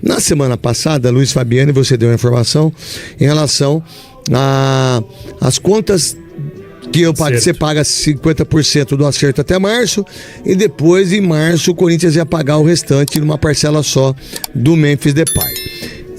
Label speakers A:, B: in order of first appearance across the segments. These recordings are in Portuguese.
A: Na semana passada, Luiz Fabiano, você deu uma informação em relação às contas que você paga 50% do acerto até março, e depois em março o Corinthians ia pagar o restante numa parcela só do Memphis Depay.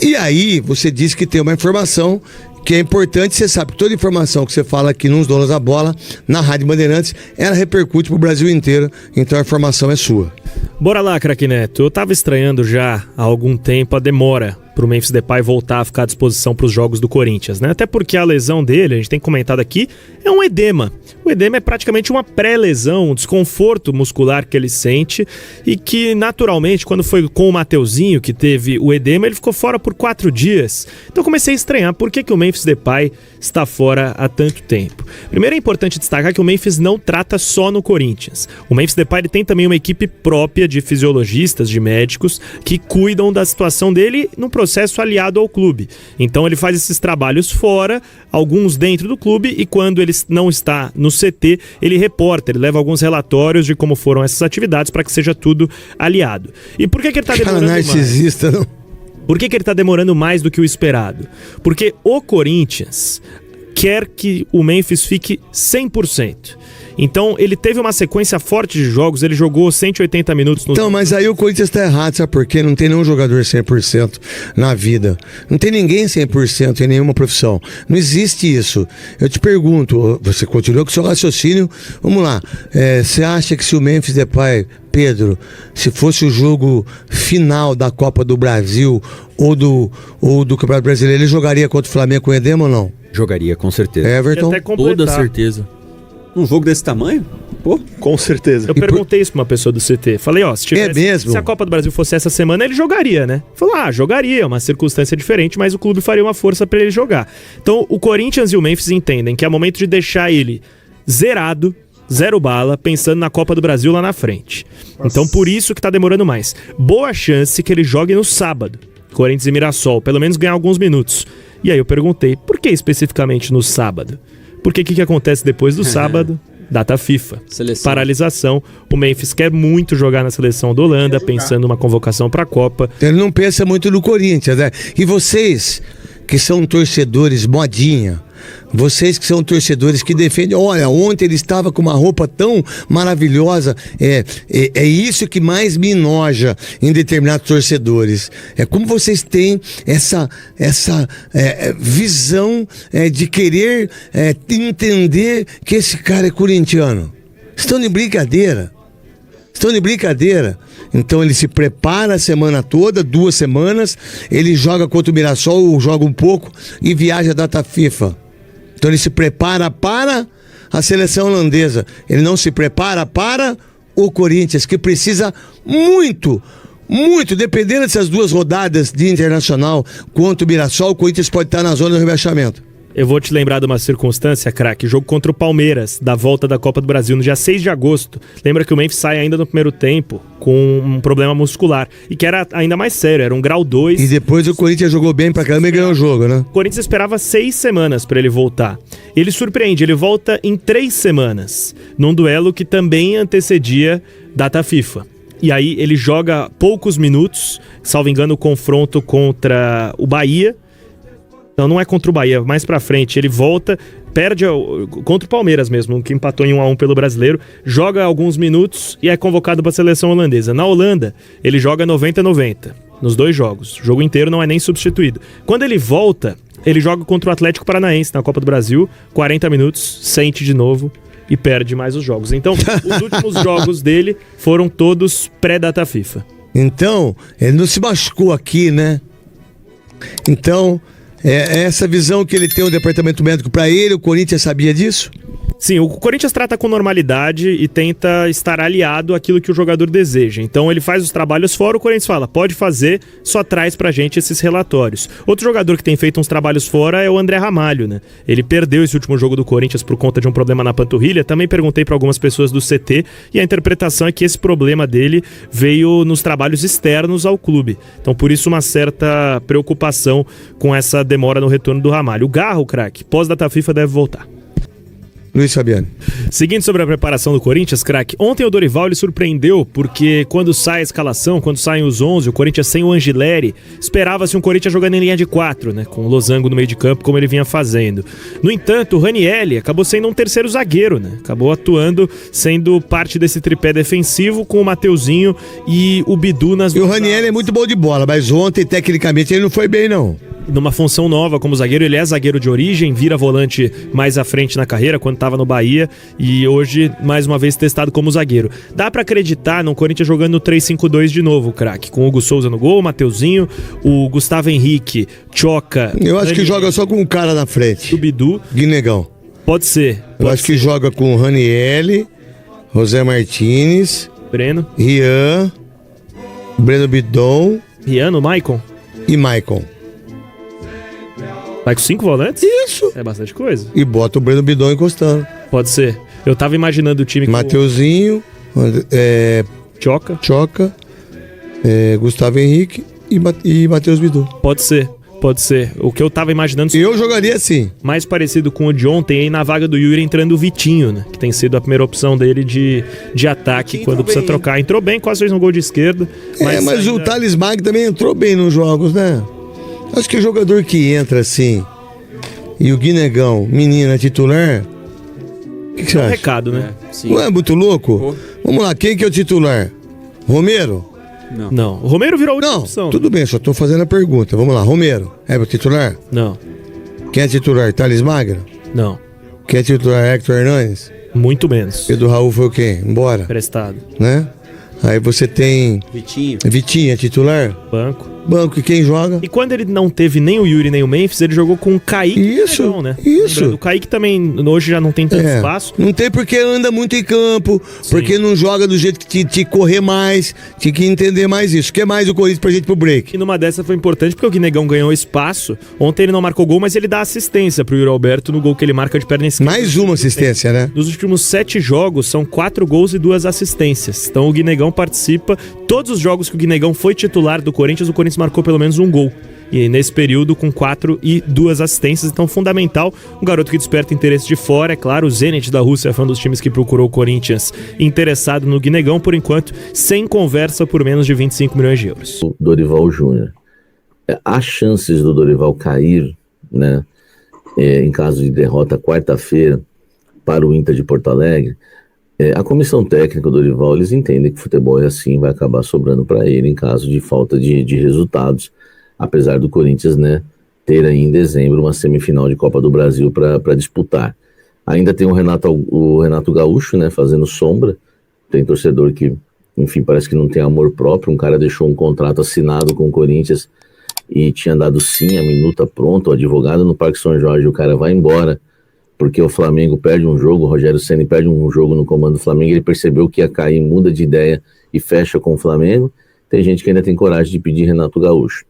A: E aí você disse que tem uma informação que é importante. Você sabe que toda informação que você fala aqui nos Donos da Bola, na Rádio Bandeirantes, ela repercute pro Brasil inteiro, então a informação é sua.
B: Bora lá, craque Neto. Eu tava estranhando já há algum tempo a demora pro Memphis Depay voltar a ficar à disposição para os jogos do Corinthians, né? Até porque a lesão dele, a gente tem comentado aqui, é um edema. O edema é praticamente uma pré-lesão, um desconforto muscular que ele sente e que, naturalmente, quando foi com o Mateuzinho que teve o edema, ele ficou fora por 4 dias. Então eu comecei a estranhar por que o Memphis Depay está fora há tanto tempo. Primeiro é importante destacar que o Memphis não trata só no Corinthians. O Memphis Depay ele tem também uma equipe própria de fisiologistas, de médicos, que cuidam da situação dele num processo aliado ao clube. Então ele faz esses trabalhos fora, alguns dentro do clube, e quando ele não está no CT, ele reporta, ele leva alguns relatórios de como foram essas atividades para que seja tudo aliado. E por que ele está demorando mais?
A: Narcisista, não?
B: Por que ele está demorando mais do que o esperado? Porque o Corinthians quer que o Memphis fique 100%. Então ele teve uma sequência forte de jogos, ele jogou 180 minutos no...
A: Então, mas aí o Corinthians tá errado, sabe por quê? Não tem nenhum jogador 100% na vida. Não tem ninguém 100% em nenhuma profissão. Não existe isso. Eu te pergunto, você continua com o seu raciocínio, vamos lá. Você acha que se o Memphis Depay, Pedro, se fosse o jogo final da Copa do Brasil ou do Campeonato Brasileiro, ele jogaria contra o Flamengo com edema ou não?
C: Jogaria, com certeza.
A: Everton?
C: Toda certeza. Um jogo desse tamanho? Pô,
D: com certeza.
B: Eu perguntei isso pra uma pessoa do CT. Falei, se tivesse, se a Copa do Brasil fosse essa semana, ele jogaria, né? Falou, jogaria, uma circunstância diferente, mas o clube faria uma força pra ele jogar. Então, o Corinthians e o Memphis entendem que é momento de deixar ele zerado, 0 bala, pensando na Copa do Brasil lá na frente. Nossa. Então, por isso que tá demorando mais. Boa chance que ele jogue no sábado, Corinthians e Mirassol, pelo menos ganhar alguns minutos. E aí eu perguntei, por que especificamente no sábado? Porque o que acontece depois do sábado? Data FIFA.
C: Seleção.
B: Paralisação. O Memphis quer muito jogar na seleção da Holanda, pensando numa convocação para a Copa.
A: Ele não pensa muito no Corinthians, né? E vocês, que são torcedores modinha, vocês que são torcedores que defendem, olha, ontem ele estava com uma roupa tão maravilhosa, é isso que mais me enoja em determinados torcedores. É como vocês têm essa visão de querer entender que esse cara é corintiano. Estão de brincadeira. Então ele se prepara a semana toda, 2 semanas, ele joga contra o Mirassol, ou joga um pouco e viaja a data FIFA. Então ele se prepara para a seleção holandesa. Ele não se prepara para o Corinthians, que precisa muito, dependendo dessas 2 rodadas de Internacional contra o Mirassol, o Corinthians pode estar na zona do rebaixamento.
B: Eu vou te lembrar de uma circunstância, craque, jogo contra o Palmeiras, da volta da Copa do Brasil, no dia 6 de agosto. Lembra que o Memphis sai ainda no primeiro tempo com um problema muscular, e que era ainda mais sério, era um grau 2.
A: E depois o Corinthians jogou bem pra caramba e ganhou o jogo, né?
B: O Corinthians esperava 6 semanas pra ele voltar. Ele surpreende, ele volta em 3 semanas, num duelo que também antecedia data FIFA. E aí ele joga poucos minutos, salvo engano, o confronto contra o Bahia. Não é contra o Bahia, mais pra frente. Ele volta, perde contra o Palmeiras mesmo, que empatou em 1-1 pelo Brasileiro, joga alguns minutos e é convocado pra seleção holandesa. Na Holanda, ele joga 90-90, nos 2 jogos. O jogo inteiro não é nem substituído. Quando ele volta, ele joga contra o Atlético Paranaense na Copa do Brasil, 40 minutos, sente de novo e perde mais os jogos. Então, os últimos jogos dele foram todos pré-data FIFA.
A: Então, ele não se machucou aqui, né? Então... essa visão que ele tem o departamento médico para ele, o Corinthians sabia disso?
B: Sim, o Corinthians trata com normalidade e tenta estar aliado àquilo que o jogador deseja. Então ele faz os trabalhos fora, o Corinthians fala, pode fazer, só traz pra gente esses relatórios. Outro jogador que tem feito uns trabalhos fora é o André Ramalho, né? Ele perdeu esse último jogo do Corinthians por conta de um problema na panturrilha. Também perguntei pra algumas pessoas do CT e a interpretação é que esse problema dele veio nos trabalhos externos ao clube. Então por isso uma certa preocupação com essa demora no retorno do Ramalho. O Garro, craque, pós-data FIFA deve voltar.
A: Luiz Fabiano.
B: Seguindo sobre a preparação do Corinthians, craque, ontem o Dorival ele surpreendeu porque quando sai a escalação, quando saem os 11, o Corinthians sem o Angileri, esperava-se um Corinthians jogando em linha de 4, né, com o Losango no meio de campo, como ele vinha fazendo. No entanto, o Ranielli acabou sendo um terceiro zagueiro, né, acabou atuando, sendo parte desse tripé defensivo com o Mateuzinho e o Bidu nas duas
A: E o Ranielli é muito bom de bola, mas ontem, tecnicamente, ele não foi bem, não.
B: Numa função nova como zagueiro, ele é zagueiro de origem, vira volante mais à frente na carreira, quando estava no Bahia, e hoje, mais uma vez, testado como zagueiro. Dá pra acreditar no Corinthians jogando no 3-5-2 de novo, craque, com o Hugo Souza no gol, o Mateuzinho, o Gustavo Henrique, Choca...
A: Eu acho que joga só com um cara na frente.
B: O Bidu.
A: Guinegão.
B: Pode ser.
A: Eu acho que joga com o Ranielli, José Martínez,
B: Breno.
A: Rian, Breno Bidon
B: Rian, o Maicon.
A: e Maicon.
B: Vai com 5 volantes?
A: Isso.
B: É bastante coisa.
A: E bota o Breno Bidon encostando.
B: Pode ser. Eu tava imaginando o time com
A: Mateuzinho,
B: Choca.
A: Choca, Gustavo Henrique e Matheus Bidon.
B: Pode ser. Pode ser. O que eu tava imaginando...
A: Eu jogaria assim.
B: Mais parecido com o de ontem, aí na vaga do Yuri entrando o Vitinho, né? Que tem sido a primeira opção dele de ataque quando precisa trocar. Entrou bem, quase fez um gol de esquerda.
A: Mas ainda... o Thales Mag também entrou bem nos jogos, né? Acho que o jogador que entra assim e o Guinegão, menina titular, o que você acha?
B: Recado, né?
A: Não é muito louco? Vamos lá, quem que é o titular? Romero?
B: Não. O Romero virou a última
A: Não,
B: opção.
A: tudo bem, só tô fazendo a pergunta. Vamos lá, Romero, é o titular?
B: Não.
A: Quem é titular? Thales Magno?
B: Não.
A: Quem é titular? Hector Hernandes?
B: Muito menos.
A: Pedro Raul foi o quê? Embora,
B: Prestado.
A: né? Aí você tem Vitinho é titular? Banco, e quem joga?
B: E quando ele não teve nem o Yuri nem o Memphis, ele jogou com o Kaique.
A: Isso,
B: Negão, né?
A: isso.
B: Lembrando, o Kaique também hoje já não tem tanto espaço.
A: Não tem porque anda muito em campo, porque não joga do jeito que tinha que correr mais, tinha que entender mais isso. O que mais o Corinthians pra gente pro break?
B: E numa dessa foi importante porque o Guinegão ganhou espaço. Ontem ele não marcou gol, mas ele dá assistência pro Yuri Alberto no gol que ele marca de perna esquerda.
A: Mais uma assistência, né?
B: Nos últimos 7 jogos, são 4 gols e 2 assistências. Então o Guinegão participa. Todos os jogos que o Guinegão foi titular do Corinthians, o Corinthians marcou pelo menos um gol. E nesse período com 4 e 2 assistências, então fundamental. Um garoto que desperta interesse de fora, é claro. O Zenit da Rússia foi um dos times que procurou o Corinthians interessado no Guinegão, por enquanto, sem conversa por menos de 25 milhões de euros.
D: O Dorival Júnior. Há chances do Dorival cair, né, em caso de derrota quarta-feira para o Inter de Porto Alegre. A comissão técnica do Dorival, eles entendem que o futebol é assim, vai acabar sobrando para ele em caso de falta de resultados, apesar do Corinthians, né, ter aí em dezembro uma semifinal de Copa do Brasil para disputar. Ainda tem o Renato Gaúcho, né, fazendo sombra. Tem torcedor que, enfim, parece que não tem amor próprio. Um cara deixou um contrato assinado com o Corinthians e tinha dado sim, a minuta pronta, o advogado no Parque São Jorge, o cara vai embora porque o Flamengo perde um jogo, o Rogério Ceni perde um jogo no comando do Flamengo, ele percebeu que ia cair, muda de ideia e fecha com o Flamengo. Tem gente que ainda tem coragem de pedir Renato Gaúcho.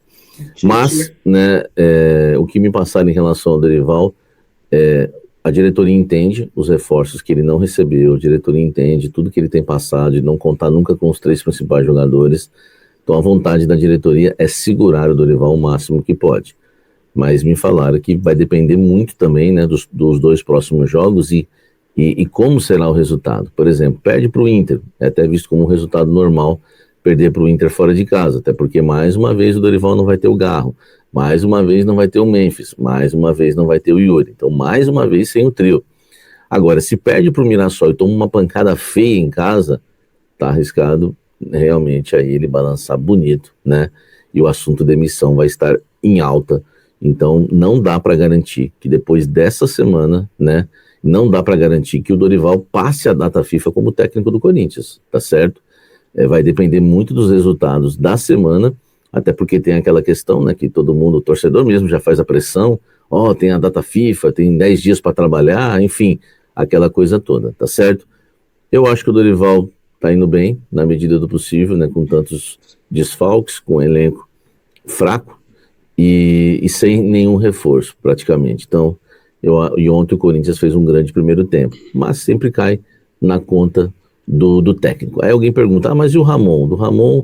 D: Mas, né, o que me passaram em relação ao Dorival, a diretoria entende os reforços que ele não recebeu, a diretoria entende tudo que ele tem passado, de não contar nunca com os 3 principais jogadores. Então a vontade da diretoria é segurar o Dorival o máximo que pode. Mas me falaram que vai depender muito também, né, dos 2 próximos jogos e como será o resultado. Por exemplo, perde para o Inter, é até visto como um resultado normal perder para o Inter fora de casa, até porque mais uma vez o Dorival não vai ter o Garro, mais uma vez não vai ter o Memphis, mais uma vez não vai ter o Yuri, então mais uma vez sem o trio. Agora, se perde para o Mirassol e toma uma pancada feia em casa, tá arriscado realmente aí ele balançar bonito, né, e o assunto demissão vai estar em alta. Então, não dá para garantir que depois dessa semana, né, não dá para garantir que o Dorival passe a data FIFA como técnico do Corinthians, tá certo? Vai depender muito dos resultados da semana, até porque tem aquela questão, né, que todo mundo, o torcedor mesmo já faz a pressão, tem a data FIFA, tem 10 dias para trabalhar, enfim, aquela coisa toda, tá certo? Eu acho que o Dorival tá indo bem, na medida do possível, né, com tantos desfalques, com um elenco fraco, e sem nenhum reforço, praticamente. Então, e ontem o Corinthians fez um grande primeiro tempo, mas sempre cai na conta do técnico. Aí alguém pergunta, mas e o Ramon? Do Ramon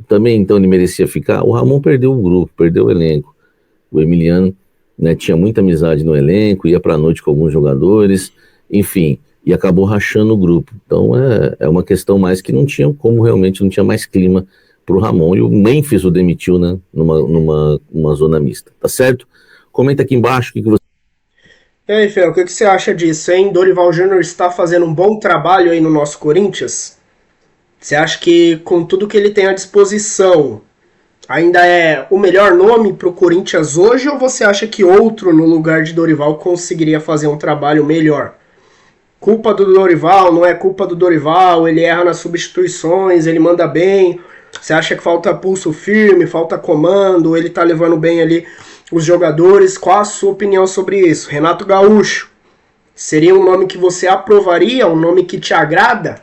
D: também, então, ele merecia ficar? O Ramon perdeu o grupo, perdeu o elenco. O Emiliano, né, tinha muita amizade no elenco, ia para a noite com alguns jogadores, enfim, e acabou rachando o grupo. Então é uma questão mais que não tinha como, realmente não tinha mais clima pro Ramon, e o Memphis o demitiu, né, numa zona mista, tá certo? Comenta aqui embaixo o que você...
E: E aí, Fel, o que você acha disso, hein? Dorival Júnior está fazendo um bom trabalho aí no nosso Corinthians? Você acha que com tudo que ele tem à disposição, ainda é o melhor nome pro Corinthians hoje, ou você acha que outro no lugar de Dorival conseguiria fazer um trabalho melhor? Culpa do Dorival, não é culpa do Dorival, ele erra nas substituições, ele manda bem. Você acha que falta pulso firme, falta comando, ele tá levando bem ali os jogadores? Qual a sua opinião sobre isso? Renato Gaúcho, seria um nome que você aprovaria, um nome que te agrada?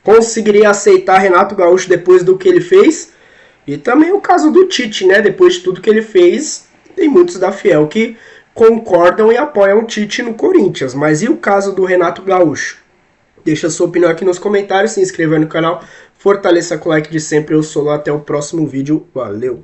E: Conseguiria aceitar Renato Gaúcho depois do que ele fez? E também o caso do Tite, né? Depois de tudo que ele fez, tem muitos da Fiel que concordam e apoiam o Tite no Corinthians. Mas e o caso do Renato Gaúcho? Deixa a sua opinião aqui nos comentários, se inscreva no canal, fortaleça com o like de sempre. Eu sou lá, até o próximo vídeo. Valeu!